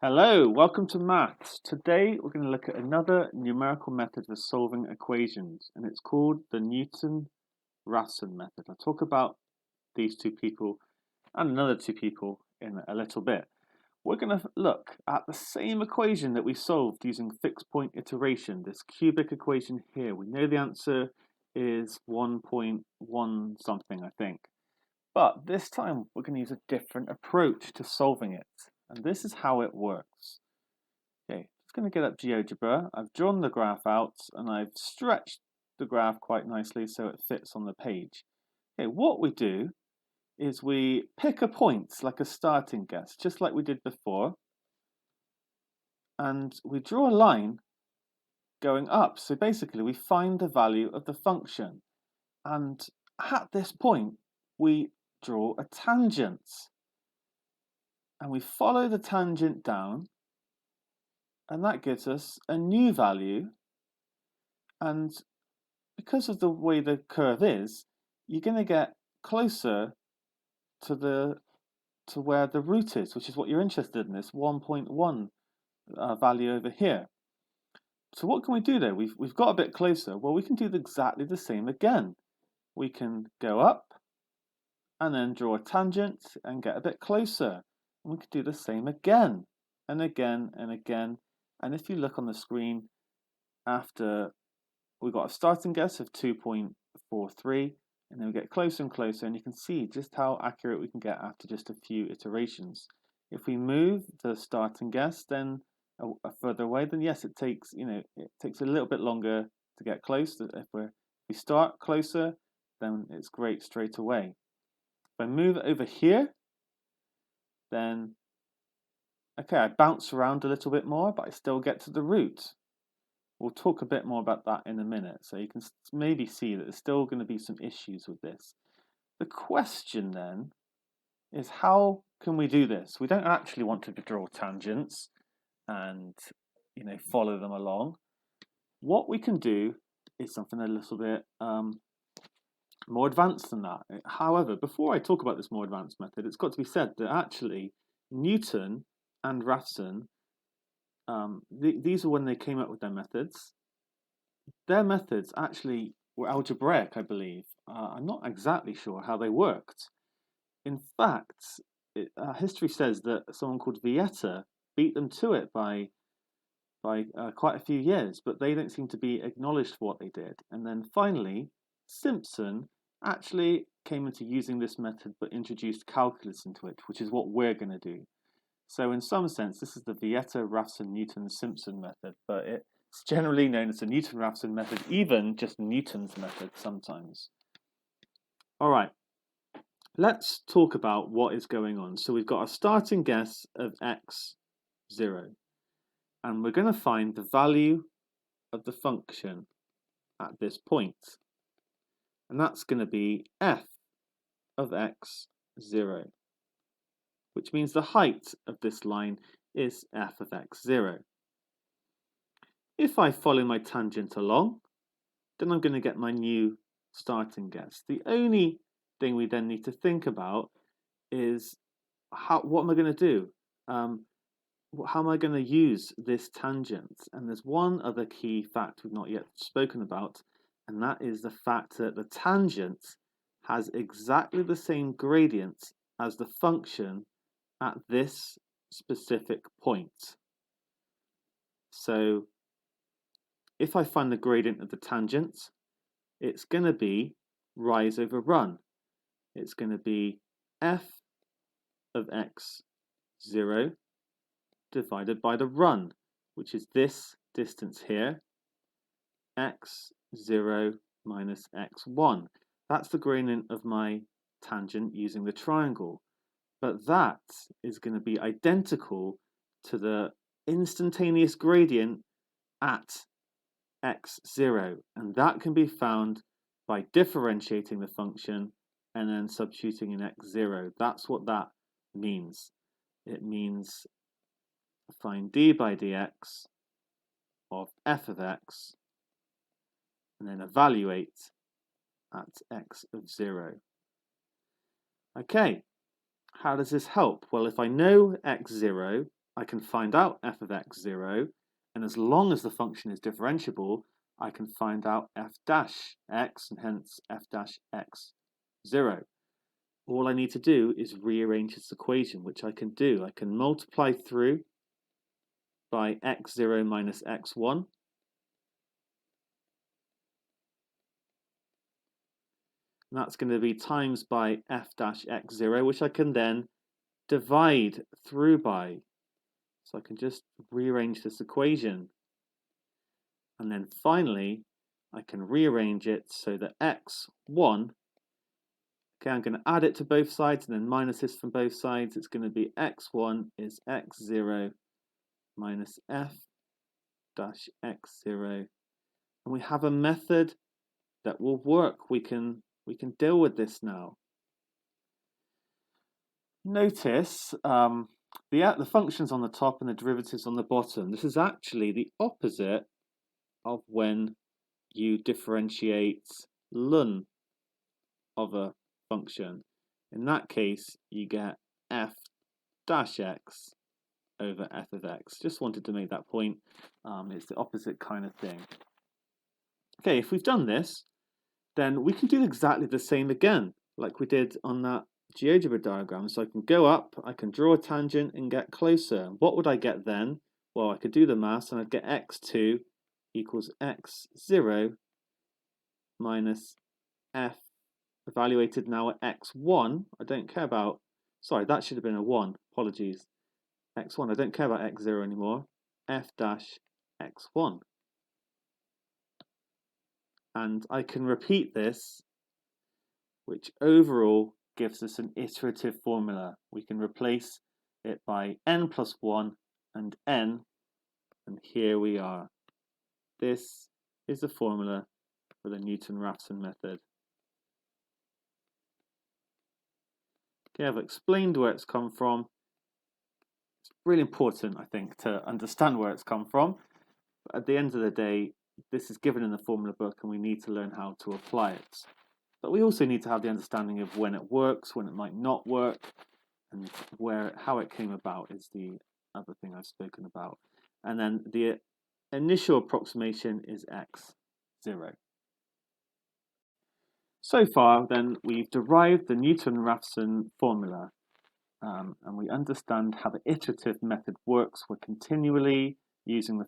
Hello, welcome to Maths. Today we're going to look at another numerical method for solving equations, and it's called the Newton-Raphson Method. I'll talk about these two people and another two people in a little bit. We're going to look at the same equation that we solved using fixed point iteration, this cubic equation here. We know the answer is 1.1 something, I think. But this time we're going to use a different approach to solving it. And this is how it works. Okay, just going to get up GeoGebra. I've drawn the graph out and I've stretched the graph quite nicely so it fits on the page. Okay, what we do is we pick a point, like a starting guess, just like we did before. And we draw a line going up. So basically we find the value of the function. And at this point, we draw a tangent. And we follow the tangent down, and that gives us a new value. And because of the way the curve is, you're going to get closer to where the root is, which is what you're interested in, this 1.1 value over here. So what can we do there? We've got a bit closer. Well, we can do exactly the same again. We can go up and then draw a tangent and get a bit closer. And we could do the same again and again and again. And if you look on the screen, after we got a starting guess of 2.43, and then we get closer and closer, and you can see just how accurate we can get after just a few iterations. If we move the starting guess then further away, then yes, it takes a little bit longer to get close. If we start closer, then it's great straight away. If I move it over here, then okay, I bounce around a little bit more, but I still get to the root. We'll talk a bit more about that in a minute, so you can maybe see that there's still going to be some issues with this. The question then is, how can we do this? We don't actually want to draw tangents and follow them along. What we can do is something a little bit more advanced than that. However, before I talk about this more advanced method, it's got to be said that actually Newton and Raphson, these are when they came up with their methods. Their methods actually were algebraic, I believe. I'm not exactly sure how they worked. In fact, history says that someone called Vieta beat them to it by quite a few years, but they don't seem to be acknowledged for what they did. And then finally, Simpson actually came into using this method but introduced calculus into it, which is what we're going to do. So in some sense, this is the Vieta-Raphson-Newton-Simpson method, but it's generally known as the Newton-Raphson method, even just Newton's method sometimes. All right, let's talk about what is going on. So we've got a starting guess of x0, and we're going to find the value of the function at this point. And that's going to be f of x0, which means the height of this line is f of x0. If I follow my tangent along, then I'm going to get my new starting guess. The only thing we then need to think about is what am I going to do? How am I going to use this tangent? And there's one other key fact we've not yet spoken about, and that is the fact that the tangent has exactly the same gradient as the function at this specific point. So if I find the gradient of the tangent, it's going to be rise over run. It's going to be f of x0 divided by the run, which is this distance here, x0 minus x1. That's the gradient of my tangent using the triangle. But that is going to be identical to the instantaneous gradient at x0. And that can be found by differentiating the function and then substituting in x0. That's what that means. It means find d by dx of f of x and then evaluate at x of 0. Okay, how does this help? Well, if I know x0, I can find out f of x0, and as long as the function is differentiable, I can find out f dash x, and hence f dash x0. All I need to do is rearrange this equation, which I can do. I can multiply through by x0 minus x1. And that's going to be times by f dash x0, which I can then divide through by. So I can just rearrange this equation. And then finally, I can rearrange it so that x1, okay, I'm going to add it to both sides and then minus this from both sides. It's going to be x1 is x0 minus f dash x0. And we have a method that will work. We can deal with this now. Notice the functions on the top and the derivatives on the bottom. This is actually the opposite of when you differentiate ln of a function. In that case, you get f dash x over f of x. Just wanted to make that point. It's the opposite kind of thing. Okay, if we've done this, then we can do exactly the same again, like we did on that GeoGebra diagram. So I can go up, I can draw a tangent and get closer. What would I get then? Well, I could do the maths and I'd get x2 equals x0 minus f evaluated now at x1. I don't care about, sorry, that should have been a 1, apologies. x1, I don't care about x0 anymore. f dash x1. And I can repeat this, which overall gives us an iterative formula. We can replace it by n plus 1 and n, and here we are. This is the formula for the Newton-Raphson method. Okay, I've explained where it's come from. It's really important, I think, to understand where it's come from. But at the end of the day, this is given in the formula book and we need to learn how to apply it. But we also need to have the understanding of when it works, when it might not work, and how it came about is the other thing I've spoken about. And then the initial approximation is x0. So far, then, we've derived the Newton-Raphson formula, and we understand how the iterative method works. We're continually using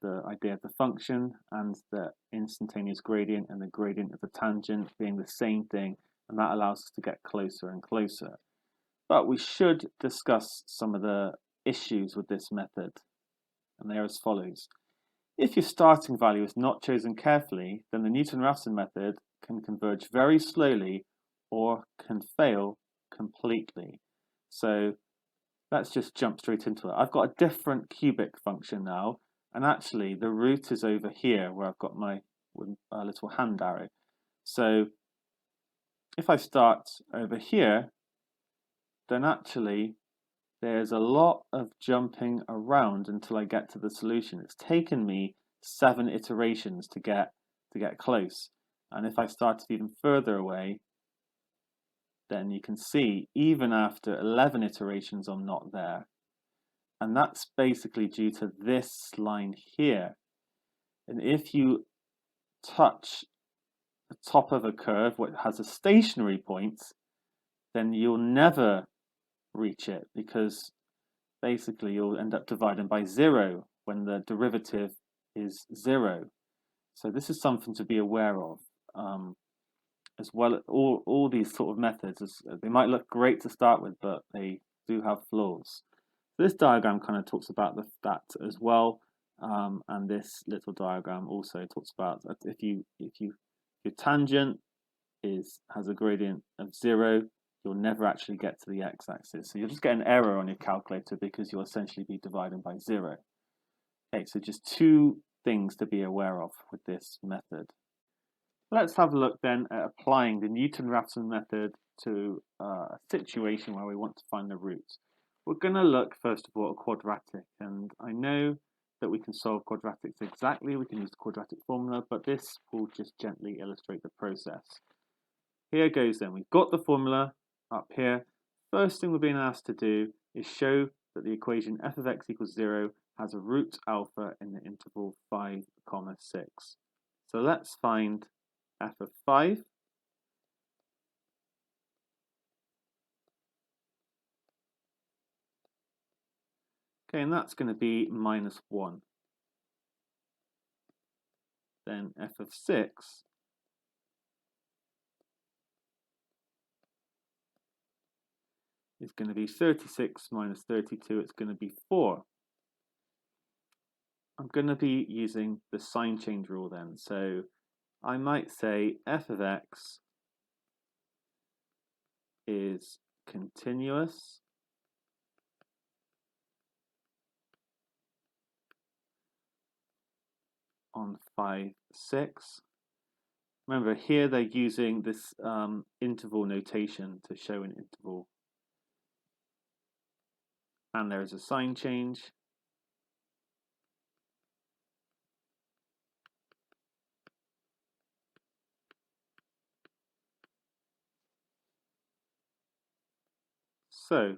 the idea of the function and the instantaneous gradient and the gradient of the tangent being the same thing, and that allows us to get closer and closer. But we should discuss some of the issues with this method, and they are as follows. If your starting value is not chosen carefully, then the Newton-Raphson method can converge very slowly or can fail completely. So let's just jump straight into it. I've got a different cubic function now, and actually the root is over here where I've got my little hand arrow. So if I start over here, then actually there's a lot of jumping around until I get to the solution. It's taken me 7 iterations to get close. And if I started even further away, then you can see even after 11 iterations I'm not there. And that's basically due to this line here. And if you touch the top of a curve which has a stationary point, then you'll never reach it, because basically you'll end up dividing by 0 when the derivative is 0. So this is something to be aware of. As well, all these sort of methods, they might look great to start with, but they do have flaws. This diagram kind of talks about that as well, and this little diagram also talks about that if your tangent has a gradient of 0, you'll never actually get to the x-axis. So you'll just get an error on your calculator because you'll essentially be dividing by 0. Okay, so just 2 things to be aware of with this method. Let's have a look then at applying the Newton-Raphson method to a situation where we want to find the roots. We're going to look first of all at a quadratic, and I know that we can solve quadratics exactly. We can use the quadratic formula, but this will just gently illustrate the process. Here goes then. We've got the formula up here. First thing we're being asked to do is show that the equation f of x equals 0 has a root alpha in the interval 5, 6. So let's find f of 5. Okay, and that's going to be minus 1. Then f of 6 is going to be 36 minus 32. It's going to be 4. I'm going to be using the sign change rule then. So I might say f of x is continuous on 5, 6. Remember, here they're using this interval notation to show an interval. And there is a sign change. So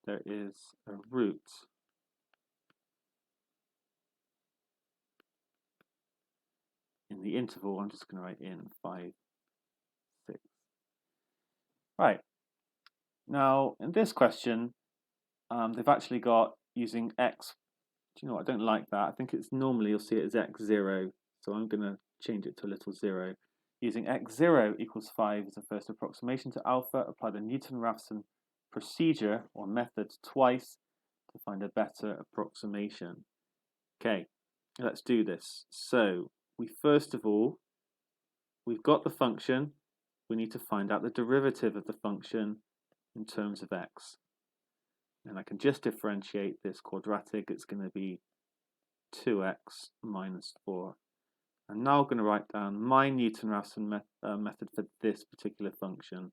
there is a root in the interval. I'm just going to write in 5, 6. Right. Now, in this question, they've actually got using x. Do you know what? I don't like that. I think it's normally you'll see it as x0. So I'm going to change it to a little 0. Using x0 equals 5 as the first approximation to alpha, apply the Newton-Raphson procedure or method twice to find a better approximation. Okay, let's do this. So we first of all, we've got the function. We need to find out the derivative of the function in terms of x. And I can just differentiate this quadratic. It's going to be 2x minus 4. I'm now going to write down my Newton-Raphson method for this particular function.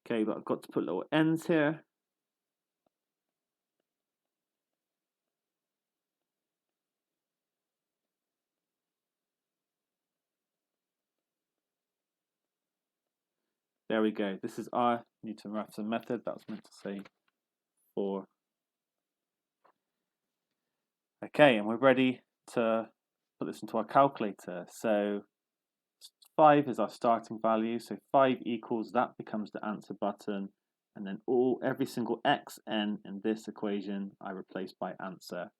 Okay, but I've got to put little n's here. There we go. This is our Newton-Raphson method. That was meant to say 4. Okay, and we're ready to put this into our calculator. So 5 is our starting value. So 5 equals, that becomes the answer button. And then every single xn in this equation I replace by answer.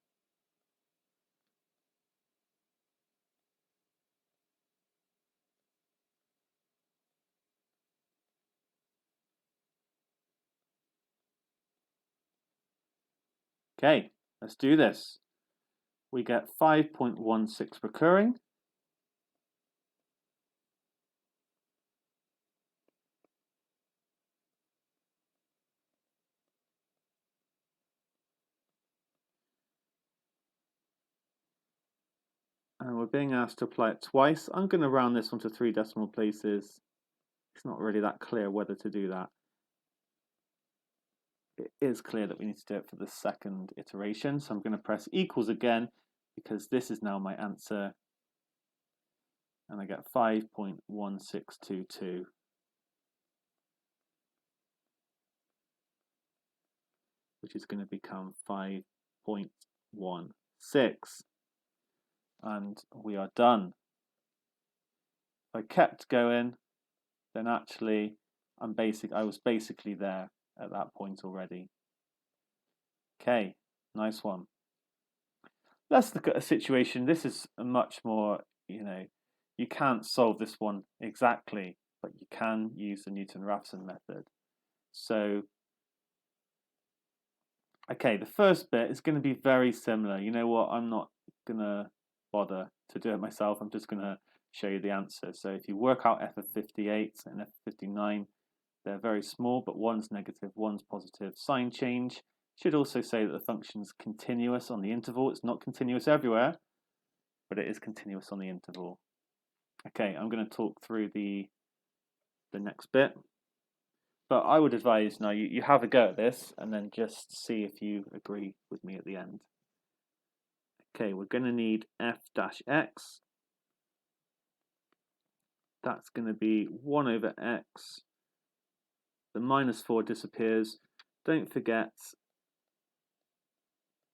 Okay, let's do this. We get 5.16 recurring. And we're being asked to apply it twice. I'm going to round this one to 3 decimal places. It's not really that clear whether to do that. It is clear that we need to do it for the second iteration. So I'm going to press equals again because this is now my answer. And I get 5.1622. Which is going to become 5.16. And we are done. If I kept going, then actually I was basically there at that point already. Okay, nice one. Let's look at a situation. This is a much more, you can't solve this one exactly, but you can use the Newton-Raphson method. So, okay, the first bit is going to be very similar. You know what? I'm not going to bother to do it myself. I'm just going to show you the answer. So if you work out f of 58 and f of 59, they're very small, but one's negative, one's positive. Sign change should also say that the function's continuous on the interval. It's not continuous everywhere, but it is continuous on the interval. Okay, I'm going to talk through the next bit. But I would advise now you have a go at this and then just see if you agree with me at the end. Okay, we're going to need f dash x. That's going to be 1 over x. The minus 4 disappears. Don't forget,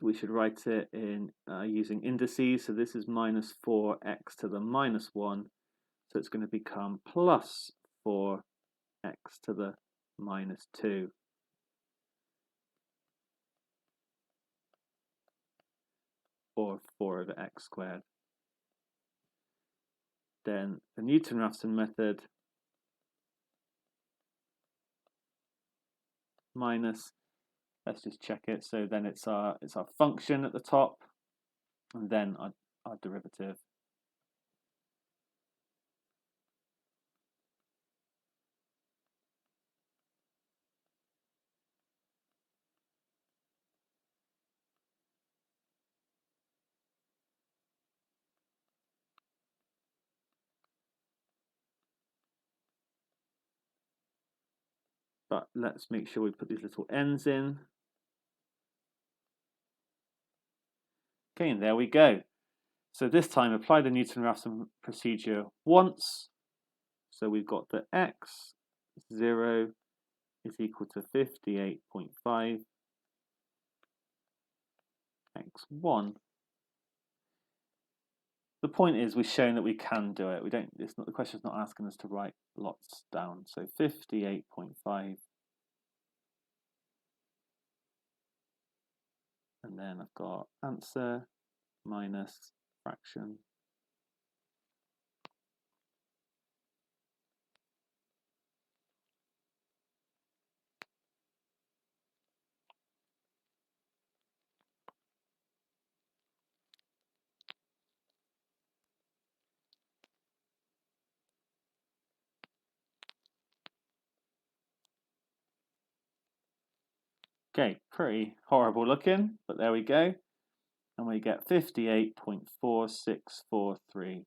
we should write it in using indices. So this is minus 4x to the minus 1. So it's going to become plus 4x to the minus 2. Or 4 over x squared. Then the Newton-Raphson method minus, let's just check it. So then it's our function at the top, and then our derivative. But let's make sure we put these little n's in. Okay, and there we go. So this time apply the Newton-Raphson procedure once. So we've got the x 0 is equal to 58.5, x1. The point is we've shown that we can do it. The question's not asking us to write lots down. So 58.5. And then I've got answer minus fraction. Okay, pretty horrible looking, but there we go. And we get 58.4643.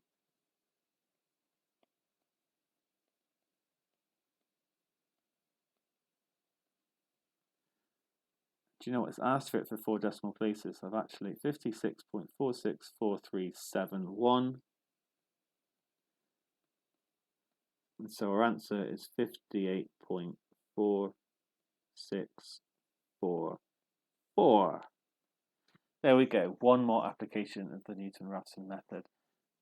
Do you know what? It's asked for it for 4 decimal places. So I've actually 56.464371. And so our answer is 58.4644. There we go. One more application of the Newton-Raphson method.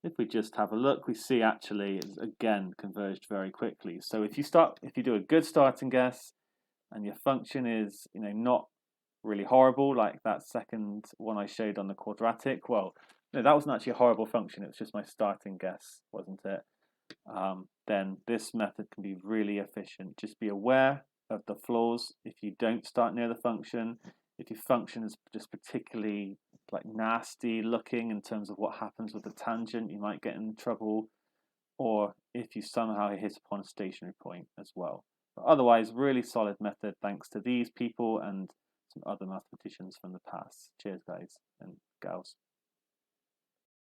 If we just have a look, we see actually it's again converged very quickly. So if you do a good starting guess, and your function is not really horrible, like that second one I showed on the quadratic. Well, no, that wasn't actually a horrible function. It was just my starting guess, wasn't it? Then this method can be really efficient. Just be aware of the flaws if you don't start near the function. If your function is just particularly like nasty looking in terms of what happens with the tangent, you might get in trouble. Or if you somehow hit upon a stationary point as well. But otherwise, really solid method thanks to these people and some other mathematicians from the past. Cheers, guys and gals.